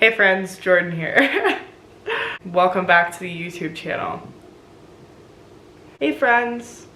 Hey friends, Jordan here. Welcome back to the YouTube channel. Hey friends.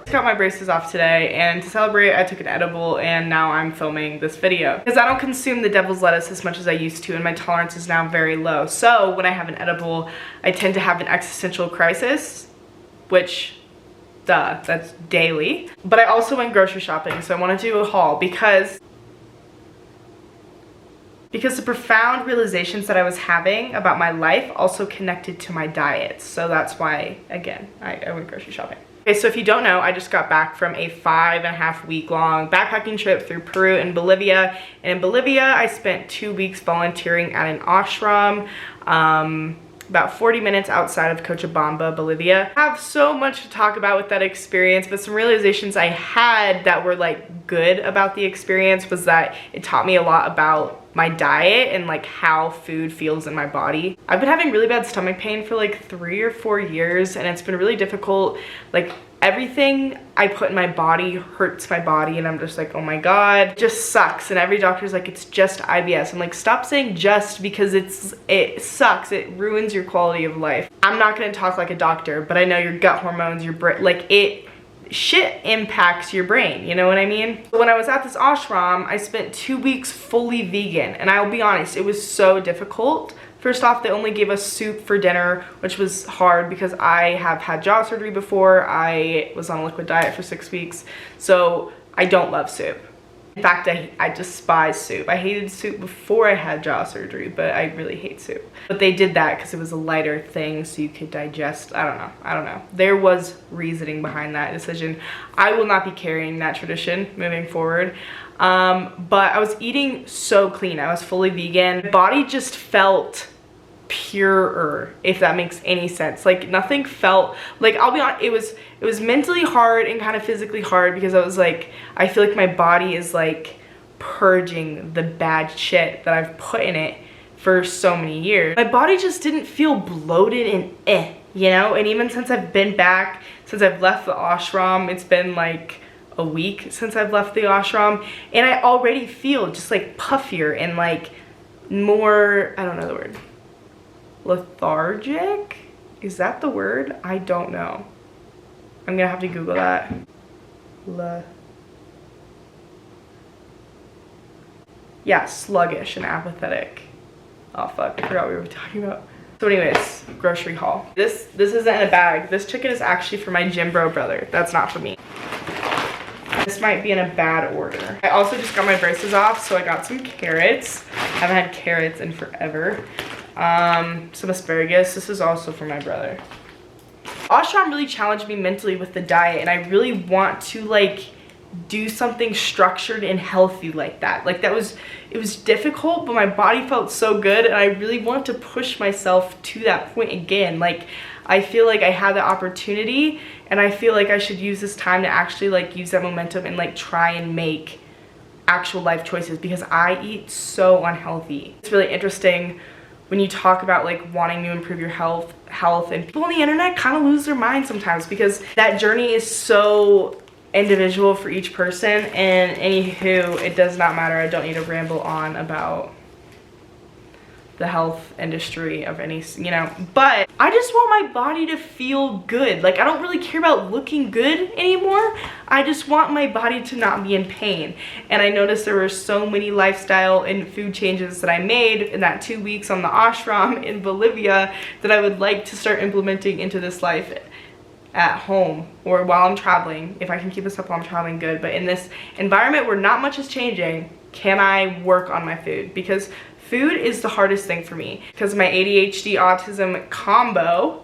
I got my braces off today, and to celebrate I took an edible, and now I'm filming this video. Because I don't consume the devil's lettuce as much as I used to, and my tolerance is now very low. So when I have an edible, I tend to have an existential crisis, which duh, that's daily. But I also went grocery shopping, so I want to do a haul because the profound realizations that I was having about my life also connected to my diet. So that's why, again, I went grocery shopping. Okay, so if you don't know, I just got back from a 5.5 week long backpacking trip through Peru and Bolivia. And in Bolivia, I spent 2 weeks volunteering at an ashram, about 40 minutes outside of Cochabamba, Bolivia. I have so much to talk about with that experience, but some realizations I had that were like good about the experience was that it taught me a lot about my diet and like how food feels in my body. I've been having really bad stomach pain for like 3 or 4 years, and it's been really difficult. Like everything I put in my body hurts my body, and I'm just like, oh my god, it just sucks. And every doctor's like, it's just IBS. I'm like, stop saying just, because it sucks. It ruins your quality of life. I'm not gonna talk like a doctor, but I know your gut hormones, your brain, like shit impacts your brain, you know what I mean? When I was at this ashram, I spent 2 weeks fully vegan, and I'll be honest, it was so difficult. First off, they only gave us soup for dinner, which was hard because I have had jaw surgery before. I was on a liquid diet for 6 weeks, so I don't love soup. In fact, I despise soup. I hated soup before I had jaw surgery, but I really hate soup. But they did that because it was a lighter thing so you could digest. I don't know. There was reasoning behind that decision. I will not be carrying that tradition moving forward. But I was eating so clean. I was fully vegan. My body just felt purer, if that makes any sense. Like nothing felt like, I'll be honest, it was mentally hard and kind of physically hard because I was like, I feel like my body is like purging the bad shit that I've put in it for so many years. My body just didn't feel bloated and you know? And even since I've been back, since I've left the ashram, it's been like a week since I've left the ashram, and I already feel just like puffier and like more, I don't know the word, lethargic? Is that the word? I don't know. I'm gonna have to Google that. Yeah, sluggish and apathetic. Oh fuck, I forgot what we were talking about. So anyways, grocery haul. This isn't in a bag. This chicken is actually for my gym bro brother. That's not for me. This might be in a bad order. I also just got my braces off, so I got some carrots. I haven't had carrots in forever. Some asparagus. This is also for my brother. Ashram really challenged me mentally with the diet, and I really want to like do something structured and healthy like that. Like it was difficult, but my body felt so good, and I really want to push myself to that point again. Like I feel like I had the opportunity, and I feel like I should use this time to actually like use that momentum and like try and make actual life choices, because I eat so unhealthy. It's really interesting when you talk about like wanting to improve your health, and people on the internet kind of lose their mind sometimes because that journey is so individual for each person. And anywho, it does not matter. I don't need to ramble on about the health industry of any, you know, but I just want my body to feel good. Like I don't really care about looking good anymore. I just want my body to not be in pain. And I noticed there were so many lifestyle and food changes that I made in that 2 weeks on the ashram in Bolivia that I would like to start implementing into this life at home or while I'm traveling. If I can keep this up while I'm traveling, good. But in this environment where not much is changing, can I work on my food? Because food is the hardest thing for me, because my ADHD autism combo,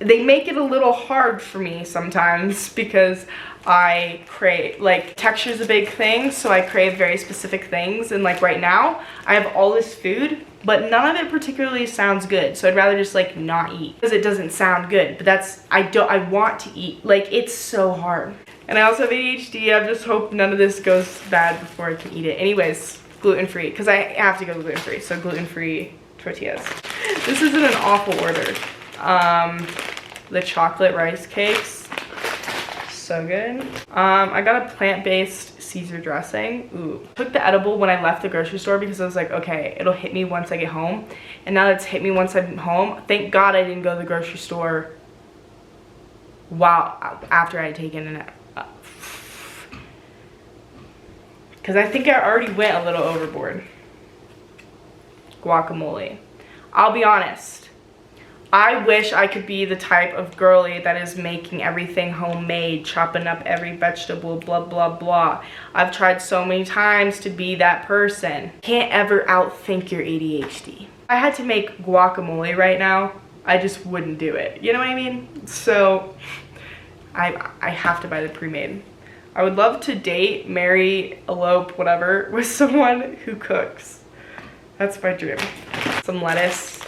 they make it a little hard for me sometimes because I crave, like texture is a big thing, so I crave very specific things. And like right now I have all this food, but none of it particularly sounds good, so I'd rather just like not eat because it doesn't sound good. But that's, I want to eat. Like it's so hard. And I also have ADHD. I just hope none of this goes bad before I can eat it. Anyways, gluten-free, because I have to go gluten-free, so gluten-free tortillas. This isn't an awful order. The chocolate rice cakes, so good. I got a plant-based Caesar dressing. Ooh. Took the edible when I left the grocery store because I was like, okay, it'll hit me once I get home. And now it's hit me once I'm home. Thank God I didn't go to the grocery store after I had taken it. Because I think I already went a little overboard. Guacamole. I'll be honest. I wish I could be the type of girly that is making everything homemade, chopping up every vegetable, blah, blah, blah. I've tried so many times to be that person. Can't ever outthink your ADHD. If I had to make guacamole right now, I just wouldn't do it. You know what I mean? So I have to buy the pre-made. I would love to date, marry, elope, whatever, with someone who cooks. That's my dream. Some lettuce.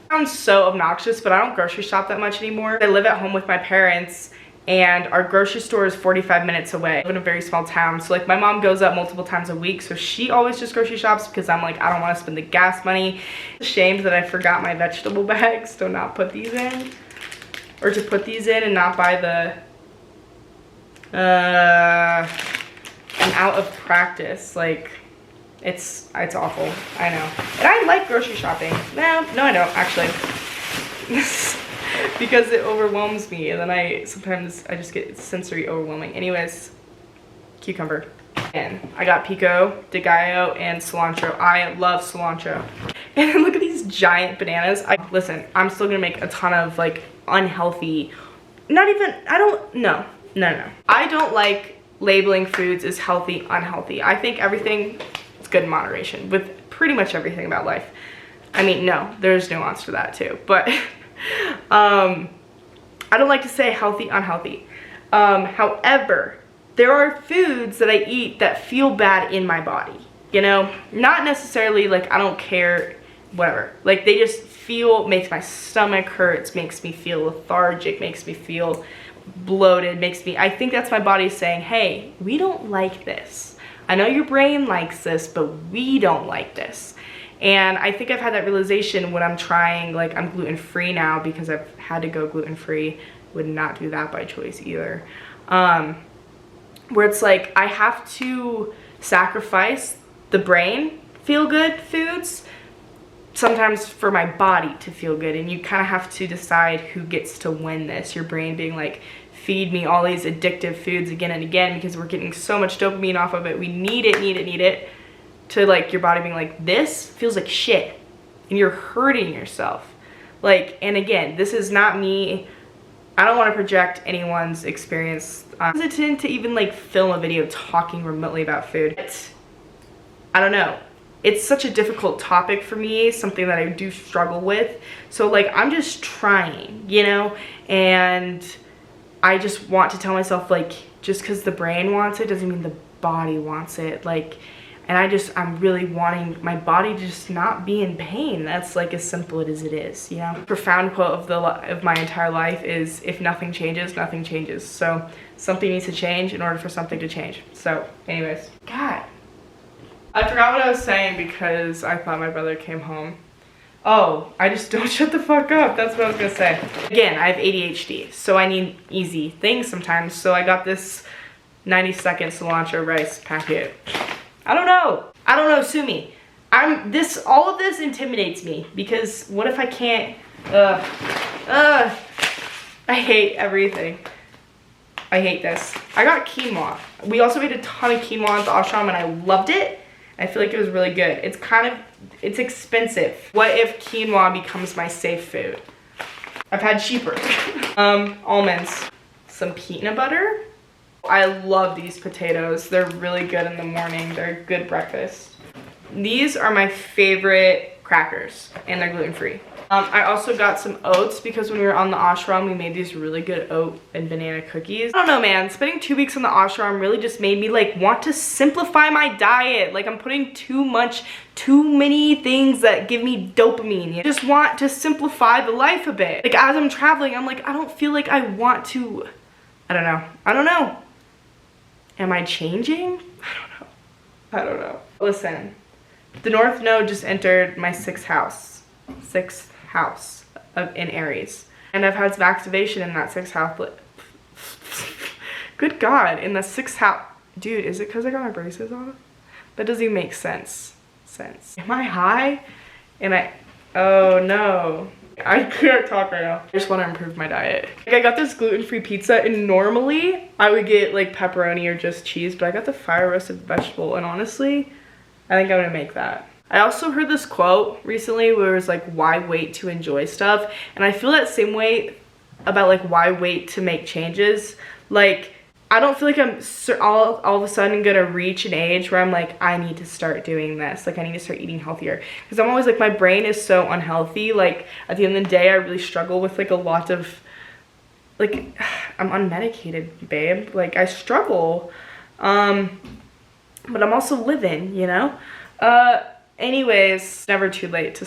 Sounds so obnoxious, but I don't grocery shop that much anymore. I live at home with my parents and our grocery store is 45 minutes away. I live in a very small town, so like my mom goes up multiple times a week, so she always just grocery shops because I'm like, I don't want to spend the gas money. It's a shame that I forgot my vegetable bags, so not put these in. Or to put these in and not buy the I'm out of practice. Like it's awful. I know. And I like grocery shopping. No, I don't actually. Because it overwhelms me and then sometimes I just get sensory overwhelming. Anyways, cucumber. And I got pico, de gallo, and cilantro. I love cilantro. And look at these giant bananas. Listen, I'm still gonna make a ton of like unhealthy, no. I don't like labeling foods as healthy, unhealthy. I think everything is good in moderation with pretty much everything about life. I mean, no, there's nuance to that too, but I don't like to say healthy, unhealthy. However, there are foods that I eat that feel bad in my body, you know? Not necessarily like I don't care, whatever. Like they just makes my stomach hurts, makes me feel lethargic, makes me feel bloated, I think that's my body saying, hey, we don't like this. I know your brain likes this, but we don't like this. And I think I've had that realization when I'm trying, like I'm gluten-free now because I've had to go gluten-free. Would not do that by choice either. Where it's like I have to sacrifice the brain feel good foods sometimes for my body to feel good, and you kind of have to decide who gets to win this. Your brain being like, feed me all these addictive foods again and again because we're getting so much dopamine off of it. We need it, to like your body being like, this feels like shit and you're hurting yourself. Like, and again, this is not me. I don't want to project anyone's experience. I'm hesitant to even like film a video talking remotely about food. I don't know. It's such a difficult topic for me, something that I do struggle with. So like, I'm just trying, you know? And I just want to tell myself like, just because the brain wants it doesn't mean the body wants it. Like, and I'm really wanting my body to just not be in pain. That's like as simple as it is, you know? Profound quote of my entire life is, if nothing changes, nothing changes. So something needs to change in order for something to change. So anyways, God. I forgot what I was saying because I thought my brother came home. Oh, I just don't shut the fuck up. That's what I was gonna say. Again, I have ADHD, so I need easy things sometimes. So I got this 90-second cilantro rice packet. I don't know, sue me. All of this intimidates me because what if I can't, I hate everything. I hate this. I got quinoa. We also made a ton of quinoa at the ashram and I loved it. I feel like it was really good. It's expensive. What if quinoa becomes my safe food? I've had cheaper. Almonds. Some peanut butter. I love these potatoes. They're really good in the morning. They're a good breakfast. These are my favorite crackers and they're gluten-free. I also got some oats because when we were on the ashram, we made these really good oat and banana cookies. I don't know, man. Spending 2 weeks on the ashram really just made me like want to simplify my diet. Like I'm putting too many things that give me dopamine. I just want to simplify the life a bit. Like as I'm traveling, I'm like, I don't feel like I want to, I don't know. Am I changing? I don't know. Listen, the North Node just entered my sixth house in Aries. And I've had some activation in that sixth house. Good God, in the sixth house. Dude, is it because I got my braces on? That doesn't even make sense. Am I high? Oh no. I can't talk right now. I just want to improve my diet. Like, I got this gluten-free pizza, and normally I would get like pepperoni or just cheese, but I got the fire roasted vegetable, and honestly, I think I'm gonna make that. I also heard this quote recently where it was like, why wait to enjoy stuff? And I feel that same way about like, why wait to make changes? Like, I don't feel like I'm all of a sudden gonna reach an age where I'm like, I need to start doing this. Like, I need to start eating healthier. Because I'm always like, my brain is so unhealthy. Like, at the end of the day, I really struggle with like a lot of, like, I'm unmedicated, babe. Like, I struggle. But I'm also living, you know? Anyways, never too late to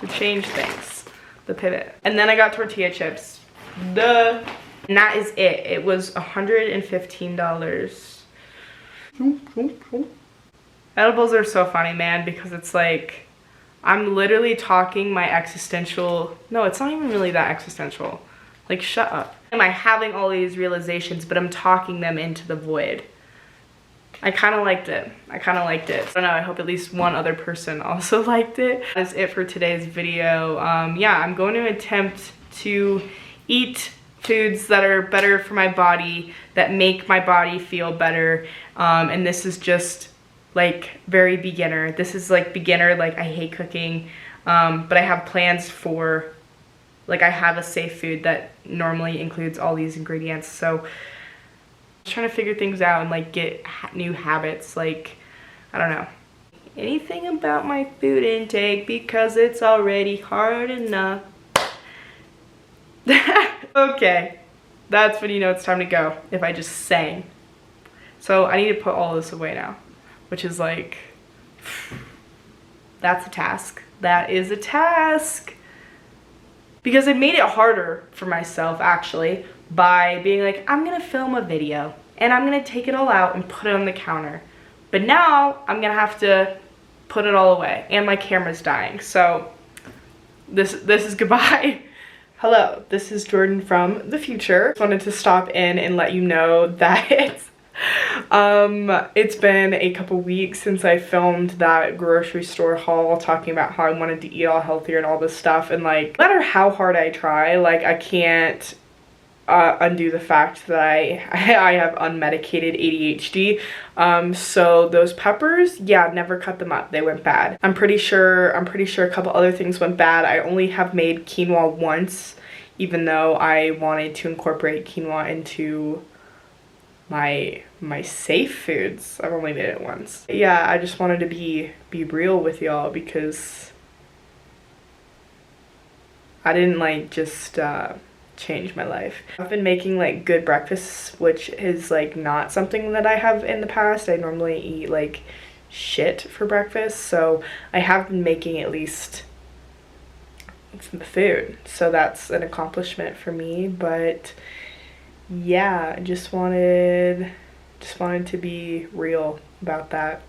change things. The pivot. And then I got tortilla chips. Duh. And that is it. It was $115. Edibles are so funny, man, because it's like, I'm literally talking my existential, no, it's not even really that existential. Like, shut up. Am I having all these realizations, but I'm talking them into the void. I kind of liked it. I don't know, I hope at least one other person also liked it. That's it for today's video. Yeah, I'm going to attempt to eat foods that are better for my body, that make my body feel better. And this is just like very beginner. This is like beginner, like I hate cooking. But I have plans for, like, I have a safe food that normally includes all these ingredients. So I'm just trying to figure things out and like get new habits. Like, I don't know anything about my food intake because it's already hard enough. Okay, that's when you know it's time to go, if I just sang. So I need to put all this away now, which is like, that's a task. That is a task. Because I made it harder for myself, actually, by being like, I'm gonna film a video, and I'm gonna take it all out and put it on the counter. But now, I'm gonna have to put it all away, and my camera's dying, so this is goodbye. Hello, this is Jordan from the future. Just wanted to stop in and let you know that it's been a couple weeks since I filmed that grocery store haul talking about how I wanted to eat all healthier and all this stuff, and like, no matter how hard I try, like, I can't undo the fact that I have unmedicated ADHD. So those peppers, yeah, never cut them up. They went bad. I'm pretty sure a couple other things went bad. I only have made quinoa once, even though I wanted to incorporate quinoa into my safe foods. I've only made it once. Yeah, I just wanted to be real with y'all because I didn't like just change my life. I've been making like good breakfasts, which is like not something that I have in the past. I normally eat like shit for breakfast, so I have been making at least some food, so that's an accomplishment for me. But yeah, I just wanted to be real about that.